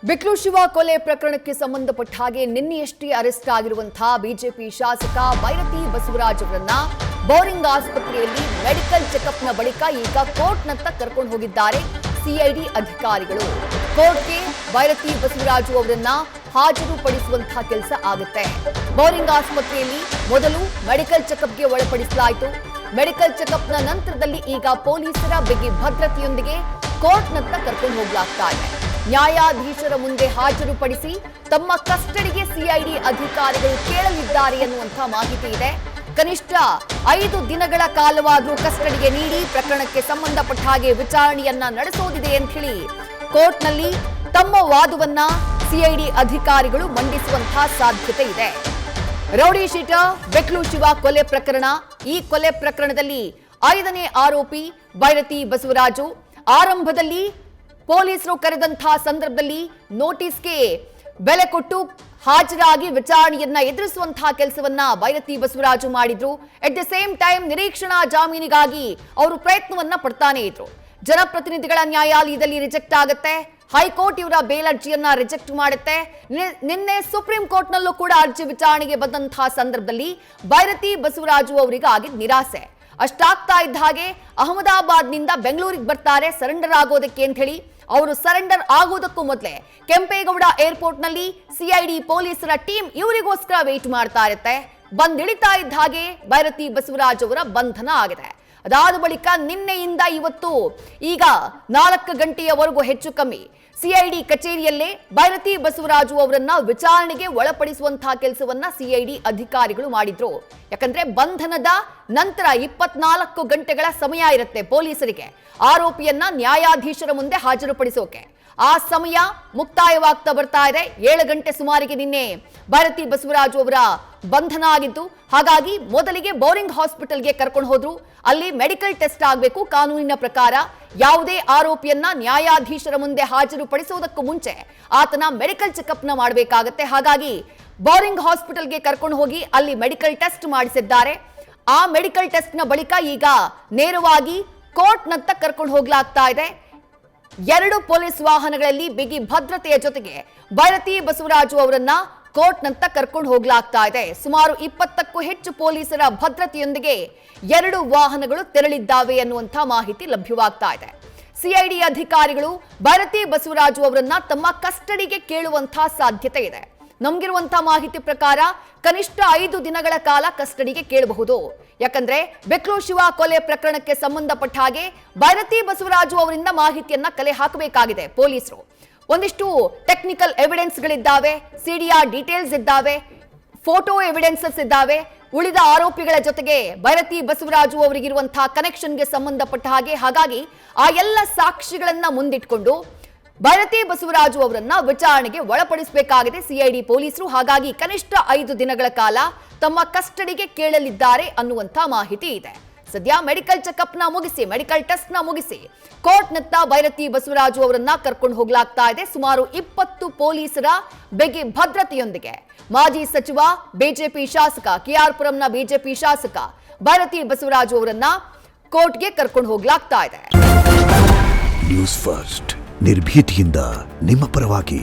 ಬಿಕ್ಲು ಶಿವ ಕೊಲೆ ಪ್ರಕರಣಕ್ಕೆ ಸಂಬಂಧಪಟ್ಟ ಹಾಗೆ ನಿನ್ನೆಯಷ್ಟೇ ಅರೆಸ್ಟ್ ಆಗಿರುವಂತಹ ಬಿಜೆಪಿ ಶಾಸಕ ಭೈರತಿ ಬಸವರಾಜ್ ಅವರನ್ನ ಬೋರಿಂಗ್ ಆಸ್ಪತ್ರೆಯಲ್ಲಿ ಮೆಡಿಕಲ್ ಚೆಕಪ್ನ ಬಳಿಕ ಈಗ ಕೋರ್ಟ್ನತ್ತ ಕರ್ಕೊಂಡು ಹೋಗಿದ್ದಾರೆ ಸಿಐಡಿ ಅಧಿಕಾರಿಗಳು. ಕೋರ್ಟ್ಗೆ ಭೈರತಿ ಬಸವರಾಜ್ ಅವರನ್ನ ಹಾಜರುಪಡಿಸುವಂತಹ ಕೆಲಸ ಆಗುತ್ತೆ. ಬೋರಿಂಗ್ ಆಸ್ಪತ್ರೆಯಲ್ಲಿ ಮೊದಲು ಮೆಡಿಕಲ್ ಚೆಕಪ್ಗೆ ಒಳಪಡಿಸಲಾಯಿತು. ಮೆಡಿಕಲ್ ಚೆಕಪ್ನ ನಂತರದಲ್ಲಿ ಈಗ ಪೊಲೀಸರ ಬಿಗಿ ಭದ್ರತೆಯೊಂದಿಗೆ ಕೋರ್ಟ್ನತ್ತ ಕರ್ಕೊಂಡು ಹೋಗಲಾಗ್ತಾ ಇದೆ. ನ್ಯಾಯಾಧೀಶರ ಮುಂದೆ ಹಾಜರುಪಡಿಸಿ ತಮ್ಮ ಕಸ್ಟಡಿಗೆ ಸಿಐಡಿ ಅಧಿಕಾರಿಗಳು ಕೇಳಲಿದ್ದಾರೆ ಎನ್ನುವಂತಹ ಮಾಹಿತಿ ಇದೆ. ಕನಿಷ್ಠ 5 ದಿನಗಳ ಕಾಲವಾದರೂ ಕಸ್ಟಡಿಗೆ ನೀಡಿ ಪ್ರಕರಣಕ್ಕೆ ಸಂಬಂಧಪಟ್ಟ ಹಾಗೆ ವಿಚಾರಣೆಯನ್ನ ನಡೆಸೋದಿದೆ ಅಂತ ಹೇಳಿ ಕೋರ್ಟ್ನಲ್ಲಿ ತಮ್ಮ ವಾದವನ್ನ ಸಿಐಡಿ ಅಧಿಕಾರಿಗಳು ಮಂಡಿಸುವಂತಹ ಸಾಧ್ಯತೆ ಇದೆ. ರೌಡಿ ಶೀಟರ್ ಬಿಕ್ಲು ಶಿವ ಕೊಲೆ ಪ್ರಕರಣ. ಈ ಕೊಲೆ ಪ್ರಕರಣದಲ್ಲಿ 5ನೇ ಆರೋಪಿ ಭೈರತಿ ಬಸವರಾಜು. ಆರಂಭದಲ್ಲಿ ಪೊಲೀಸರು ಕರೆದಂತಹ ಸಂದರ್ಭದಲ್ಲಿ ನೋಟಿಸ್ಗೆ ಬೆಲೆ ಕೊಟ್ಟು ಹಾಜರಾಗಿ ವಿಚಾರಣೆಯನ್ನ ಎದುರಿಸುವಂತಹ ಕೆಲಸವನ್ನ ಭೈರತಿ ಬಸವರಾಜು ಮಾಡಿದ್ರು. ಅಟ್ ದ ಸೇಮ್ ಟೈಮ್ ನಿರೀಕ್ಷಣಾ ಜಾಮೀನಿಗಾಗಿ ಅವರು ಪ್ರಯತ್ನವನ್ನ ಪಡ್ತಾನೆ ಇದ್ರು. ಜನಪ್ರತಿನಿಧಿಗಳ ನ್ಯಾಯಾಲಯದಲ್ಲಿ ರಿಜೆಕ್ಟ್ ಆಗುತ್ತೆ. ಹೈಕೋರ್ಟ್ ಇವರ ಬೇಲ್ ಅರ್ಜಿಯನ್ನ ರಿಜೆಕ್ಟ್ ಮಾಡುತ್ತೆ. ನಿನ್ನೆ ಸುಪ್ರೀಂ ಕೋರ್ಟ್ ನಲ್ಲೂ ಕೂಡ ಅರ್ಜಿ ವಿಚಾರಣೆಗೆ ಬಂದಂತಹ ಸಂದರ್ಭದಲ್ಲಿ ಭೈರತಿ ಬಸವರಾಜು ಅವರಿಗೆ ಆಗಿದ್ದ ನಿರಾಸೆ. ಅಷ್ಟಾಗ್ತಾ ಇದ್ದ ಹಾಗೆ ಅಹಮದಾಬಾದ್ನಿಂದ ಬೆಂಗಳೂರಿಗೆ ಬರ್ತಾರೆ ಸರೆಂಡರ್ ಆಗೋದಕ್ಕೆ ಅಂತ ಹೇಳಿ. ಅವರು ಸರೆಂಡರ್ ಆಗೋದಕ್ಕೂ ಮೊದಲೇ ಕೆಂಪೇಗೌಡ ಏರ್ಪೋರ್ಟ್ ನಲ್ಲಿ ಸಿಐಡಿ ಪೊಲೀಸರ ಟೀಮ್ ಇವರಿಗೋಸ್ಕರ ವೇಟ್ ಮಾಡ್ತಾ ಇರುತ್ತೆ. ಬಂದಿಳಿತಾ ಇದ್ದ ಹಾಗೆ ಭೈರತಿ ಬಸವರಾಜ್ ಅವರ ಬಂಧನ ಆಗಿದೆ. ಅದಾದ ಬಳಿಕ ನಿನ್ನೆಯಿಂದ ಇವತ್ತು ಈಗ 4 ಗಂಟೆಯವರೆಗೂ ಹೆಚ್ಚು ಕಮ್ಮಿ ಸಿಐಡಿ ಕಚೇರಿಯಲ್ಲೇ ಭೈರತಿ ಬಸವರಾಜು ಅವರನ್ನ ವಿಚಾರಣೆಗೆ ಒಳಪಡಿಸುವಂತಹ ಕೆಲಸವನ್ನ ಸಿಐಡಿ ಅಧಿಕಾರಿಗಳು ಮಾಡಿದ್ರು. ಯಾಕಂದ್ರೆ ಬಂಧನದ ನಂತರ 24 ಗಂಟೆಗಳ ಸಮಯ ಇರುತ್ತೆ ಪೊಲೀಸರಿಗೆ ಆರೋಪಿಯನ್ನ ನ್ಯಾಯಾಧೀಶರ ಮುಂದೆ ಹಾಜರುಪಡಿಸೋಕೆ. ಆ ಸಮಯ ಮುಕ್ತಾಯವಾಗ್ತಾ ಬರ್ತಾ ಇದೆ. 7 ಗಂಟೆ ಸುಮಾರಿಗೆ ನಿನ್ನೆ ಭೈರತಿ ಬಸವರಾಜು ಅವರ ಬಂಧನ ಆಗಿದ್ದು. ಹಾಗಾಗಿ ಮೊದಲಿಗೆ ಬೋರಿಂಗ್ ಹಾಸ್ಪಿಟಲ್ಗೆ ಕರ್ಕೊಂಡು ಹೋದ್ರು. ಅಲ್ಲಿ ಮೆಡಿಕಲ್ ಟೆಸ್ಟ್ ಆಗಬೇಕು. ಕಾನೂನಿನ ಪ್ರಕಾರ ಯಾವುದೇ ಆರೋಪಿಯನ್ನ ನ್ಯಾಯಾಧೀಶರ ಮುಂದೆ ಹಾಜರುಪಡಿಸುವುದಕ್ಕೂ ಮುಂಚೆ ಆತನ ಮೆಡಿಕಲ್ ಚೆಕಪ್ನ ಮಾಡಬೇಕಾಗತ್ತೆ. ಹಾಗಾಗಿ ಬೋರಿಂಗ್ ಹಾಸ್ಪಿಟಲ್ಗೆ ಕರ್ಕೊಂಡು ಹೋಗಿ ಅಲ್ಲಿ ಮೆಡಿಕಲ್ ಟೆಸ್ಟ್ ಮಾಡಿಸಿದ್ದಾರೆ. ಆ ಮೆಡಿಕಲ್ ಟೆಸ್ಟ್ನ ಬಳಿಕ ಈಗ ನೇರವಾಗಿ ಕೋರ್ಟ್ನತ್ತ ಕರ್ಕೊಂಡು ಹೋಗ್ಲಾಗ್ತಾ ಇದೆ. 2 ಪೊಲೀಸ್ ವಾಹನಗಳಲ್ಲಿ ಬಿಗಿ ಭದ್ರತೆಯ ಜೊತೆಗೆ ಭೈರತಿ ಬಸವರಾಜು ಅವರನ್ನ ಕೋರ್ಟ್ನತ್ತ ಕರ್ಕೊಂಡು ಹೋಗ್ಲಾಗ್ತಾ ಇದೆ. ಸುಮಾರು 20ಕ್ಕೂ ಹೆಚ್ಚು ಪೊಲೀಸರ ಭದ್ರತೆಯೊಂದಿಗೆ 2 ವಾಹನಗಳು ತೆರಳಿದ್ದಾವೆ ಅನ್ನುವಂಥ ಮಾಹಿತಿ ಲಭ್ಯವಾಗ್ತಾ ಇದೆ. ಸಿಐಡಿ ಅಧಿಕಾರಿಗಳು ಭೈರತಿ ಬಸವರಾಜು ಅವರನ್ನ ತಮ್ಮ ಕಸ್ಟಡಿಗೆ ಕೇಳುವಂತಹ ಸಾಧ್ಯತೆ ಇದೆ. ನಮಗಿರುವಂತಹ ಮಾಹಿತಿ ಪ್ರಕಾರ ಕನಿಷ್ಠ 5 ದಿನಗಳ ಕಾಲ ಕಸ್ಟಡಿಗೆ ಕೇಳಬಹುದು. ಯಾಕಂದ್ರೆ ಬಿಕ್ಲು ಶಿವ ಕೊಲೆ ಪ್ರಕರಣಕ್ಕೆ ಸಂಬಂಧಪಟ್ಟ ಹಾಗೆ ಭೈರತಿ ಬಸವರಾಜು ಅವರಿಂದ ಮಾಹಿತಿಯನ್ನ ಕಲೆ ಹಾಕಬೇಕಾಗಿದೆ ಪೊಲೀಸರು. ಒಂದಿಷ್ಟು ಟೆಕ್ನಿಕಲ್ ಎವಿಡೆನ್ಸ್ಗಳಿದ್ದಾವೆ, ಸಿಡಿಆರ್ ಡೀಟೇಲ್ಸ್ ಇದ್ದಾವೆ, ಫೋಟೋ ಎವಿಡೆನ್ಸಸ್ ಇದ್ದಾವೆ. ಉಳಿದ ಆರೋಪಿಗಳ ಜೊತೆಗೆ ಭೈರತಿ ಬಸವರಾಜು ಅವರಿಗಿರುವಂತಹ ಕನೆಕ್ಷನ್ಗೆ ಸಂಬಂಧಪಟ್ಟ ಹಾಗಾಗಿ ಆ ಎಲ್ಲ ಸಾಕ್ಷಿಗಳನ್ನ ಮುಂದಿಟ್ಕೊಂಡು ಭೈರತಿ ಬಸವರಾಜು ಅವರನ್ನ ವಿಚಾರಣೆಗೆ ಒಳಪಡಿಸಬೇಕಾಗಿದೆ ಸಿಐಡಿ ಪೊಲೀಸರು. ಹಾಗಾಗಿ ಕನಿಷ್ಠ 5 ದಿನಗಳ ಕಾಲ ತಮ್ಮ ಕಸ್ಟಡಿಗೆ ಕೇಳಲಿದ್ದಾರೆ ಅನ್ನುವಂಥ ಮಾಹಿತಿ ಇದೆ. ಸದ್ಯ ಮೆಡಿಕಲ್ ಚೆಕಪ್ನ ಮುಗಿಸಿ ಮೆಡಿಕಲ್ ಟೆಸ್ಟ್ನ ಮುಗಿಸಿ ಕೋರ್ಟ್ನತ್ತ ಭೈರತಿ ಬಸವರಾಜು ಅವರನ್ನ ಕರ್ಕೊಂಡು ಹೋಗ್ಲಾಗ್ತಾ ಇದೆ. ಸುಮಾರು 20 ಪೊಲೀಸರ ಬಿಗಿ ಭದ್ರತೆಯೊಂದಿಗೆ ಮಾಜಿ ಸಚಿವ ಬಿಜೆಪಿ ಶಾಸಕ ಕೆಆರ್ ಪುರಂನ ಬಿಜೆಪಿ ಶಾಸಕ ಭೈರತಿ ಬಸವರಾಜು ಅವರನ್ನ ಕೋರ್ಟ್ಗೆ ಕರ್ಕೊಂಡು ಹೋಗ್ಲಾಗ್ತಾ ಇದೆ. ನ್ಯೂಸ್ ಫಸ್ಟ್ ನಿರ್ಭೀತಿಯಿಂದ ನಿಮ್ಮ ಪರವಾಗಿ.